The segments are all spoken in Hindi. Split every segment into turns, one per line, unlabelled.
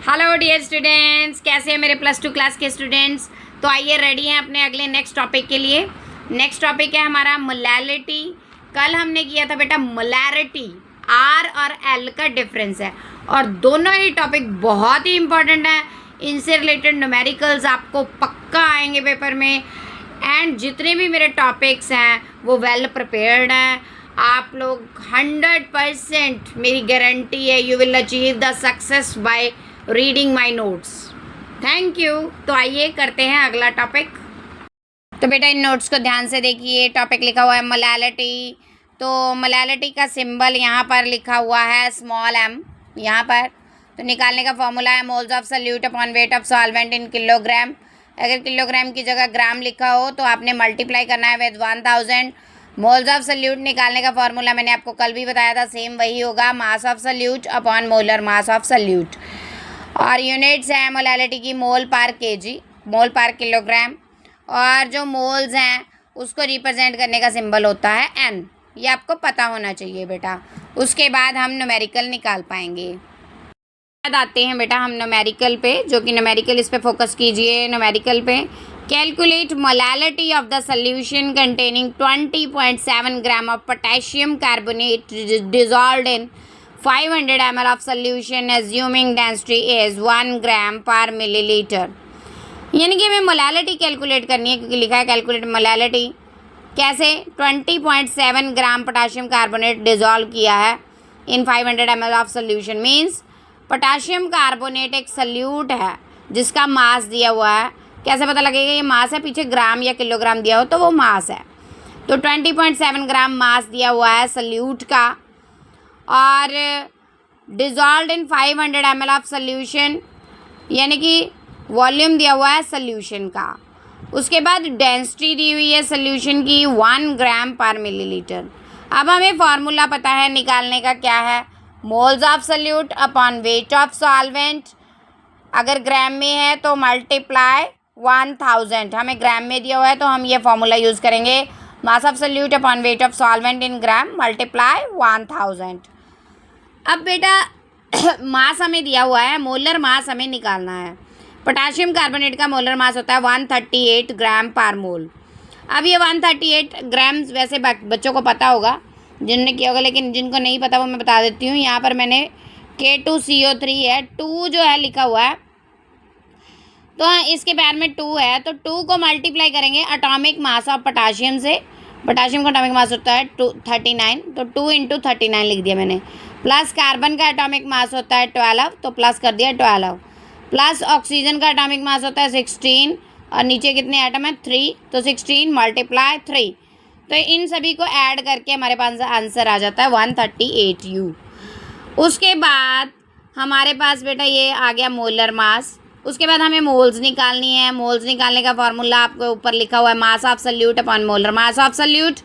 हेलो डियर स्टूडेंट्स, कैसे हैं मेरे प्लस 2 क्लास के स्टूडेंट्स। तो आइए रेडी हैं अपने अगले नेक्स्ट टॉपिक के लिए। नेक्स्ट टॉपिक है हमारा मोलैलिटी। कल हमने किया था बेटा मोलैरिटी, आर और एल का डिफरेंस है और दोनों ही टॉपिक बहुत ही इंपॉर्टेंट है। इनसे रिलेटेड न्यूमेरिकल्स आपको पक्का आएंगे पेपर में एंड जितने भी मेरे टॉपिक्स हैं वो वेल प्रिपेयर्ड हैं। आप लोग 100% मेरी गारंटी है you will achieve the success by reading my notes. Thank you. तो आइए करते हैं अगला टॉपिक। तो बेटा इन नोट्स को ध्यान से देखिए। टॉपिक लिखा हुआ है मोलैलिटी। तो मोलैलिटी का सिंबल यहाँ पर लिखा हुआ है स्मॉल m यहाँ पर। तो निकालने का फॉर्मूला है moles of solute upon weight of solvent in kilogram. अगर किलोग्राम की जगह ग्राम लिखा हो तो आपने मल्टीप्लाई करना है विद 1000। मोल्स ऑफ सल्यूट निकालने का फॉर्मूला मैंने आपको कल भी बताया था, सेम वही होगा, मास of solute upon molar mass of salute. और यूनिट्स हैं मोलैलिटी की मोल पर केजी, मोल पर किलोग्राम। और जो मोल्स हैं उसको रिप्रेजेंट करने का सिंबल होता है एन। ये आपको पता होना चाहिए बेटा। उसके बाद हम न्यूमेरिकल निकाल पाएंगे। बाद आते हैं बेटा हम न्यूमेरिकल पे, जो कि न्यूमेरिकल इस पे फोकस कीजिए। न्यूमेरिकल पे calculate molality of the solution containing 20.7 gram of potassium carbonate dissolved in 500 ml of solution assuming density is 1 gram per milliliter। यानी कि हमें मोलैलिटी कैलकुलेट करनी है, क्योंकि लिखा है कैलकुलेट मोलैलिटी। कैसे? 20.7 ग्राम पोटाशियम कार्बोनेट डिजॉल्व किया है इन 500 ml of solution. Means potassium carbonate एक सल्यूट है जिसका मास दिया हुआ है। कैसे पता लगेगा ये मास है? पीछे ग्राम या किलोग्राम दिया हो तो वो मास है। तो 20.7 ग्राम मास दिया हुआ है सल्यूट का और dissolved in 500 ml of solution, यानी कि वॉल्यूम दिया हुआ है सोल्यूशन का। उसके बाद डेंसिटी दी हुई है सोल्यूशन की 1 ग्राम पर मिलीलीटर। अब हमें फार्मूला पता है निकालने का, क्या है? Moles of solute upon weight of solvent. अगर ग्राम में है तो मल्टीप्लाई 1000। हमें ग्राम में दिया हुआ है तो हम ये फार्मूला यूज़ करेंगे, mass of solute upon weight of solvent in gram multiply 1000। अब बेटा मास हमें दिया हुआ है, मोलर मास हमें निकालना है। पोटाशियम कार्बोनेट का मोलर मास होता है 138 ग्राम पर मोल। अब ये 138 ग्राम वैसे बच्चों को पता होगा जिनने किया होगा, लेकिन जिनको नहीं पता वो मैं बता देती हूँ। यहाँ पर मैंने K2CO3 है, 2 जो है लिखा हुआ है, तो इसके पैर में 2 है, तो 2 को मल्टीप्लाई करेंगे एटॉमिक मास ऑफ पोटाशियम से। पोटाशियम का एटॉमिक मास होता है 39, तो 2 × 39 लिख दिया मैंने। प्लस कार्बन का एटॉमिक मास होता है 12, तो प्लस कर दिया 12। प्लस ऑक्सीजन का एटॉमिक मास होता है 16 और नीचे कितने एटम है? 3, तो 16 × 3। तो इन सभी को ऐड करके हमारे पास आंसर आ जाता है 138U। उसके बाद हमारे पास बेटा ये आ गया मोलर मास। उसके बाद हमें मोल्स निकालनी है। मोल्स निकालने का फॉर्मूला आपको ऊपर लिखा हुआ है, mass of solute upon molar mass of solute.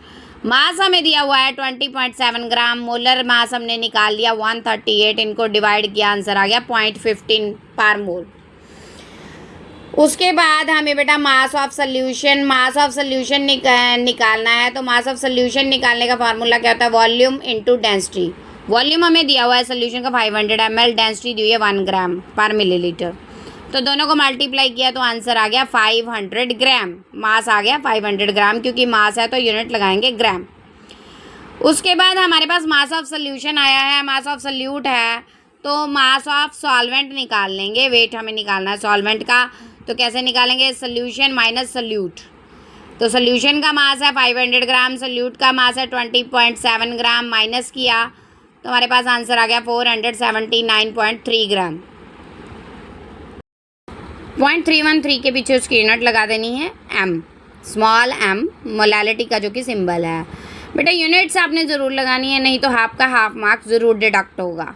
Mass हमें दिया हुआ है 20.7 ग्राम, मोलर मास हमने निकाल लिया 138, इनको डिवाइड किया, आंसर आ गया 0.15 पर मोल। उसके बाद हमें बेटा मास ऑफ सोल्यूशन निकालना है। तो मास ऑफ सोल्यूशन निकालने का फार्मूला क्या होता है? Volume into density. वॉल्यूम हमें दिया हुआ है सोल्यूशन का 500 ml, डेंसिटी दी हुई है 1 ग्राम पर मिलीलीटर। तो दोनों को मल्टीप्लाई किया तो आंसर आ गया 500 ग्राम। मास आ गया 500 ग्राम, क्योंकि मास है तो यूनिट लगाएंगे ग्राम। उसके बाद हमारे पास मास ऑफ सोल्यूशन आया है, मास ऑफ सोल्यूट है, तो मास ऑफ सॉल्वेंट निकाल लेंगे। वेट हमें निकालना है सॉल्वेंट का, तो कैसे निकालेंगे? Solution minus solute. तो सोल्यूशन का मास है 500 ग्राम, सोल्यूट का मास है 20.7 ग्राम, माइनस किया तो हमारे पास आंसर आ गया 479.3 ग्राम। 0.313 के पीछे उसकी यूनिट लगा देनी है m, स्मॉल m, मोलैलिटी का जो कि सिंबल है। बेटा यूनिट्स आपने ज़रूर लगानी है, नहीं तो आपका हाफ मार्क्स ज़रूर डिडक्ट होगा।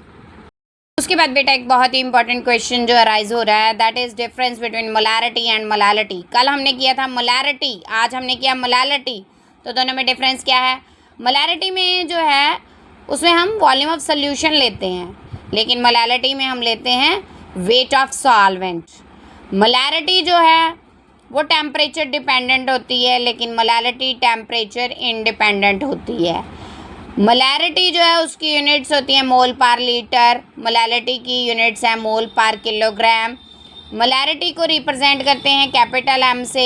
उसके बाद बेटा एक बहुत ही इंपॉर्टेंट क्वेश्चन जो अराइज हो रहा है, that is difference between molarity and molality. कल हमने किया था मोलैरिटी, आज हमने किया मोलैलिटी, तो दोनों में डिफरेंस क्या है? मोलैरिटी में जो है उसमें हम वॉल्यूम ऑफ सोल्यूशन लेते हैं, लेकिन मोलैलिटी में हम लेते हैं वेट ऑफ सॉल्वेंट। मोलैरिटी जो है वो टेम्परेचर डिपेंडेंट होती है, लेकिन मोलैलिटी टेम्परेचर इंडिपेंडेंट होती है। मोलैरिटी जो है उसकी यूनिट्स होती हैं मोल पर लीटर, मोलैलिटी की यूनिट्स हैं मोल पर किलोग्राम। मोलैरिटी को रिप्रेजेंट करते हैं कैपिटल एम से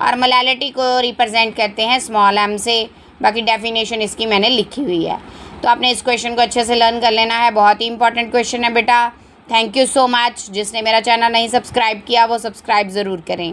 और मोलैलिटी को रिप्रेजेंट करते हैं स्मॉल एम से। बाकी डेफिनेशन इसकी मैंने लिखी हुई है, तो आपने इस क्वेश्चन को अच्छे से लर्न कर लेना है। बहुत ही इंपॉर्टेंट क्वेश्चन है बेटा। Thank you so much. जिसने मेरा चैनल नहीं सब्सक्राइब किया वो सब्सक्राइब ज़रूर करें।